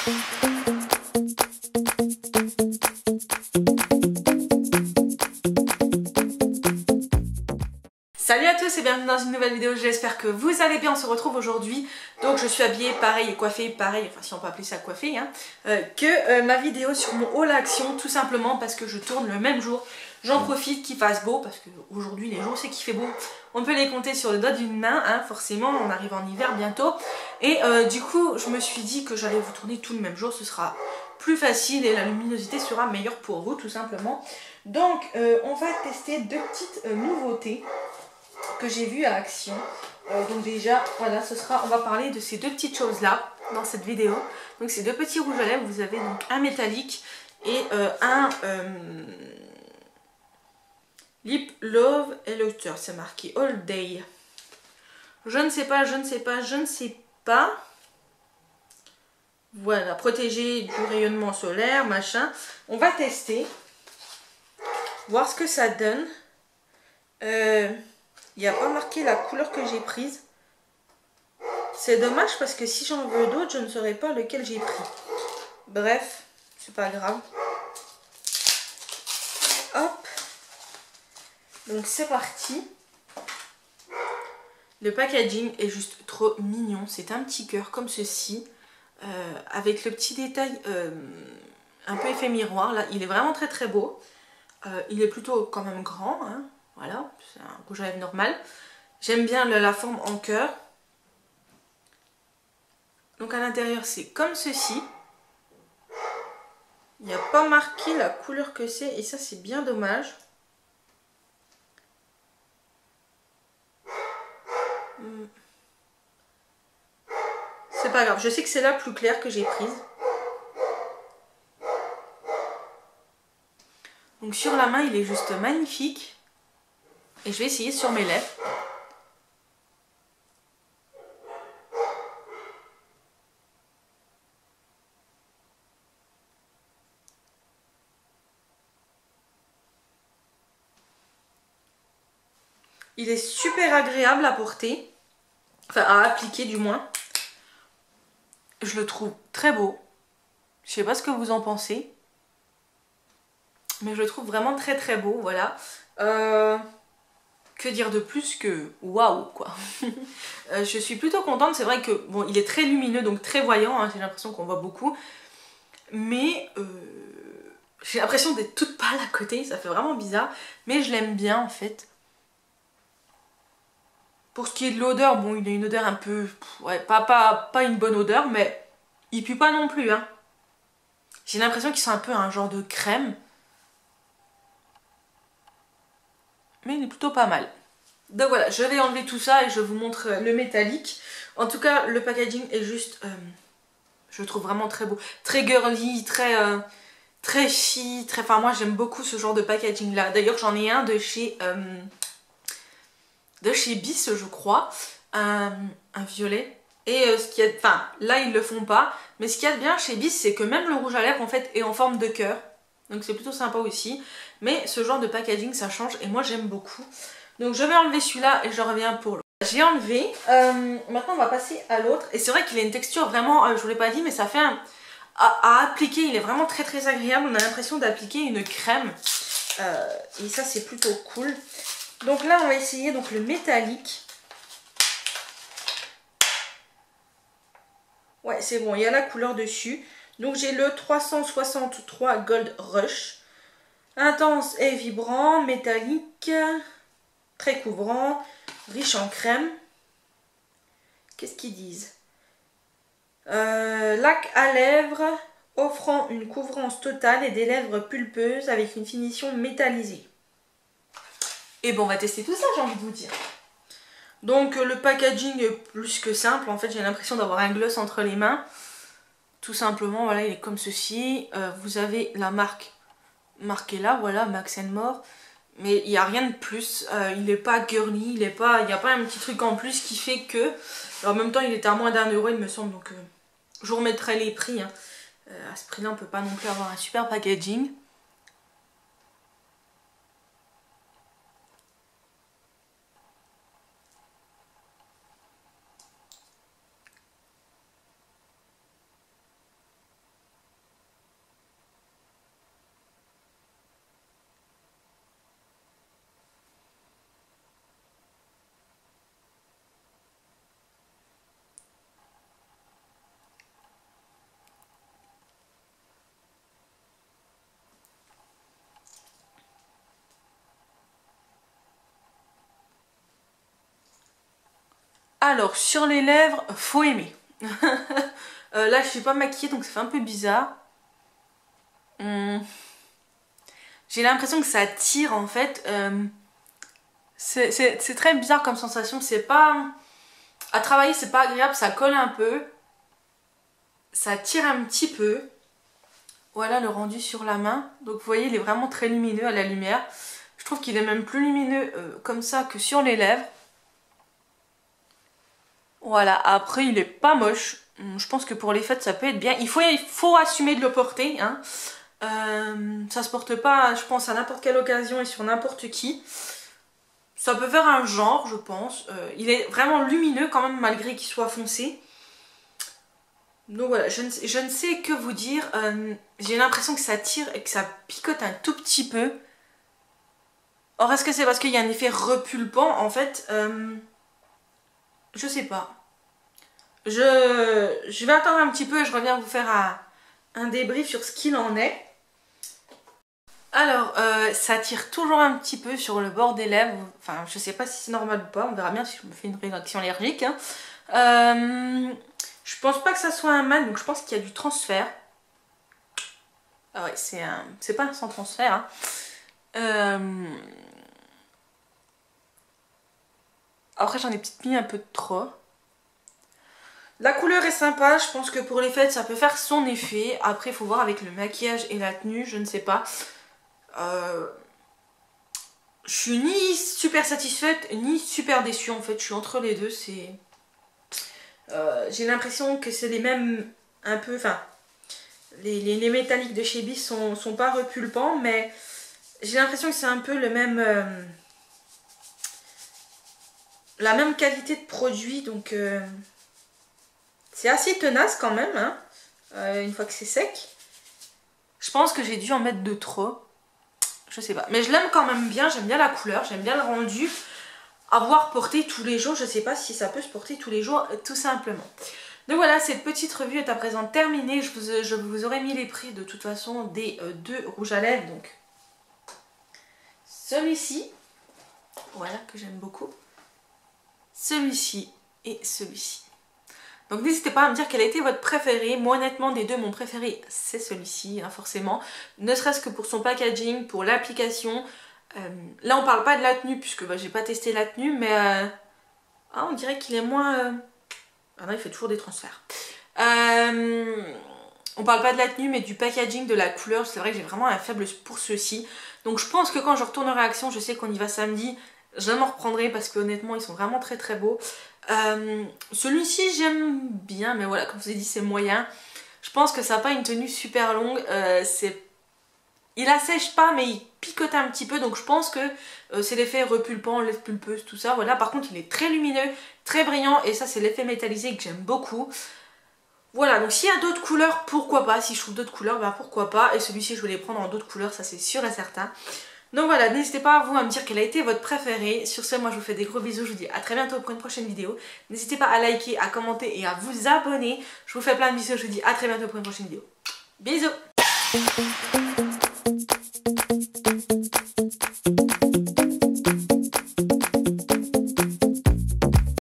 Salut à tous et bienvenue dans une nouvelle vidéo, j'espère que vous allez bien. On se retrouve aujourd'hui, donc je suis habillée pareil et coiffée pareil, enfin si on peut appeler ça coiffée, hein, que ma vidéo sur mon haul action, tout simplement parce que je tourne le même jour. J'en profite qu'il fasse beau, parce qu'aujourd'hui les jours c'est qu'il fait beau, on peut les compter sur le doigt d'une main, hein, forcément on arrive en hiver bientôt. Et du coup je me suis dit que j'allais vous tourner tout le même jour, ce sera plus facile et la luminosité sera meilleure pour vous tout simplement. Donc on va tester deux petites nouveautés que j'ai vu à Action. Donc déjà, voilà, on va parler de ces deux petites choses-là dans cette vidéo. Donc ces deux petits rouges à lèvres, vous avez donc un métallique et un Lip Love Elector. C'est marqué All Day. Je ne sais pas, je ne sais pas, je ne sais pas. Voilà, protégé du rayonnement solaire, machin. On va tester. Voir ce que ça donne. Il n'y a pas marqué la couleur que j'ai prise. C'est dommage parce que si j'en veux d'autres, je ne saurais pas lequel j'ai pris. Bref, c'est pas grave. Hop. Donc c'est parti. Le packaging est juste trop mignon. C'est un petit cœur comme ceci. Avec le petit détail un peu effet miroir. Là, il est vraiment très très beau. Il est plutôt quand même grand. Hein. Voilà, c'est un rouge à lèvres normal. J'aime bien la forme en cœur. Donc à l'intérieur c'est comme ceci. Il n'y a pas marqué la couleur que c'est et ça c'est bien dommage. C'est pas grave, je sais que c'est la plus claire que j'ai prise. Donc sur la main il est juste magnifique. Et je vais essayer sur mes lèvres. Il est super agréable à porter. Enfin à appliquer du moins. Je le trouve très beau. Je sais pas ce que vous en pensez. Mais je le trouve vraiment très très beau, voilà. Que dire de plus que waouh quoi. Je suis plutôt contente, c'est vrai que bon il est très lumineux donc très voyant, hein, j'ai l'impression qu'on voit beaucoup. Mais j'ai l'impression d'être toute pâle à côté, ça fait vraiment bizarre. Mais je l'aime bien en fait. Pour ce qui est de l'odeur, bon il a une odeur un peu... Ouais, pas une bonne odeur, mais il pue pas non plus. Hein. J'ai l'impression qu'il sent un peu un genre de crème. Mais il est plutôt pas mal. Donc voilà, je vais enlever tout ça et je vous montre le métallique. En tout cas, le packaging est juste... je le trouve vraiment très beau. Très girly, très chi, très... Enfin moi j'aime beaucoup ce genre de packaging là. D'ailleurs j'en ai un de chez Bis je crois. Un violet. Et ce qu'il y a... Enfin là ils le font pas. Mais ce qu'il y a de bien chez Bis c'est que même le rouge à lèvres en fait est en forme de cœur. Donc c'est plutôt sympa aussi. Mais ce genre de packaging ça change et moi j'aime beaucoup. Donc je vais enlever celui-là et je reviens pour l'autre. J'ai enlevé. Maintenant on va passer à l'autre. Et c'est vrai qu'il a une texture vraiment, je vous l'ai pas dit, mais ça fait un... À appliquer, il est vraiment très très agréable. On a l'impression d'appliquer une crème. Et ça c'est plutôt cool. Donc là on va essayer donc, le métallique. Ouais c'est bon, il y a la couleur dessus. Donc j'ai le 363 Gold Rush. Intense et vibrant, métallique. Très couvrant, riche en crème. Qu'est-ce qu'ils disent? Lac à lèvres, offrant une couvrance totale et des lèvres pulpeuses avec une finition métallisée. Et bon, on va tester tout ça, j'ai envie de vous dire. Donc le packaging est plus que simple. En fait, j'ai l'impression d'avoir un gloss entre les mains. Tout simplement, voilà, il est comme ceci. Vous avez la marque marquée là, voilà, Max & More. Mais il n'y a rien de plus, il n'est pas girly, il n'y a pas un petit truc en plus qui fait que... En même temps il était à moins d'1 € il me semble, donc je vous remettrai les prix. Hein. À ce prix là on peut pas non plus avoir un super packaging. Alors, sur les lèvres, faut aimer. Là, je suis pas maquillée, donc ça fait un peu bizarre. J'ai l'impression que ça tire, en fait. C'est très bizarre comme sensation. C'est pas... À travailler, c'est pas agréable, ça colle un peu. Ça tire un petit peu. Voilà le rendu sur la main. Donc vous voyez, il est vraiment très lumineux à la lumière. Je trouve qu'il est même plus lumineux comme ça que sur les lèvres. Voilà, après il est pas moche. Je pense que pour les fêtes ça peut être bien. Il faut assumer de le porter. Hein. Ça se porte pas, je pense, à n'importe quelle occasion et sur n'importe qui. Ça peut faire un genre, je pense. Il est vraiment lumineux quand même, malgré qu'il soit foncé. Donc voilà, je ne sais que vous dire. J'ai l'impression que ça tire et que ça picote un tout petit peu. Or, est-ce que c'est parce qu'il y a un effet repulpant? En fait, je sais pas. Je vais attendre un petit peu et je reviens vous faire un débrief sur ce qu'il en est. Alors, ça tire toujours un petit peu sur le bord des lèvres. Enfin, je sais pas si c'est normal ou pas. On verra bien si je me fais une réaction allergique. Hein. Je pense pas que ça soit un mat, donc je pense qu'il y a du transfert. Ah ouais, c'est pas sans transfert. Hein. Après, j'en ai peut-être mis un peu de trop. La couleur est sympa, je pense que pour les fêtes ça peut faire son effet. Après il faut voir avec le maquillage et la tenue, je ne sais pas. Je suis ni super satisfaite ni super déçue en fait, je suis entre les deux. J'ai l'impression que c'est les mêmes un peu, enfin les métalliques de chez Bis sont pas repulpants, mais j'ai l'impression que c'est un peu le même la même qualité de produit, donc c'est assez tenace quand même, hein, une fois que c'est sec. Je pense que j'ai dû en mettre de trop. Je sais pas. Mais je l'aime quand même bien, j'aime bien la couleur, j'aime bien le rendu. Avoir porté tous les jours, je sais pas si ça peut se porter tous les jours, tout simplement. Donc voilà, cette petite revue est à présent terminée. Je vous aurais mis les prix de toute façon des deux rouges à lèvres. Donc celui-ci, voilà, que j'aime beaucoup. Celui-ci et celui-ci. Donc n'hésitez pas à me dire quel a été votre préféré. Moi honnêtement des deux mon préféré c'est celui-ci, hein, forcément. Ne serait-ce que pour son packaging, pour l'application. Là on parle pas de la tenue puisque bah, j'ai pas testé la tenue, mais on dirait qu'il est moins... Ah non, il fait toujours des transferts. On parle pas de la tenue mais du packaging, de la couleur. C'est vrai que j'ai vraiment un faible pour ceux-ci. Donc je pense que quand je retournerai à Action, je sais qu'on y va samedi, je m'en reprendrai parce que honnêtement ils sont vraiment très très beaux. Celui-ci j'aime bien, mais voilà, comme je vous ai dit c'est moyen. Je pense que ça n'a pas une tenue super longue. Il assèche pas mais il picote un petit peu, donc je pense que c'est l'effet repulpant, lèvres pulpeuses, tout ça. Voilà, par contre il est très lumineux, très brillant, et ça c'est l'effet métallisé que j'aime beaucoup. Voilà, donc s'il y a d'autres couleurs, pourquoi pas. Si je trouve d'autres couleurs, bah pourquoi pas. Et celui-ci je vais les prendre en d'autres couleurs, ça c'est sûr et certain. Donc voilà, n'hésitez pas vous à me dire quel a été votre préféré. Sur ce, moi je vous fais des gros bisous, je vous dis à très bientôt pour une prochaine vidéo. N'hésitez pas à liker, à commenter et à vous abonner. Je vous fais plein de bisous, je vous dis à très bientôt pour une prochaine vidéo. Bisous.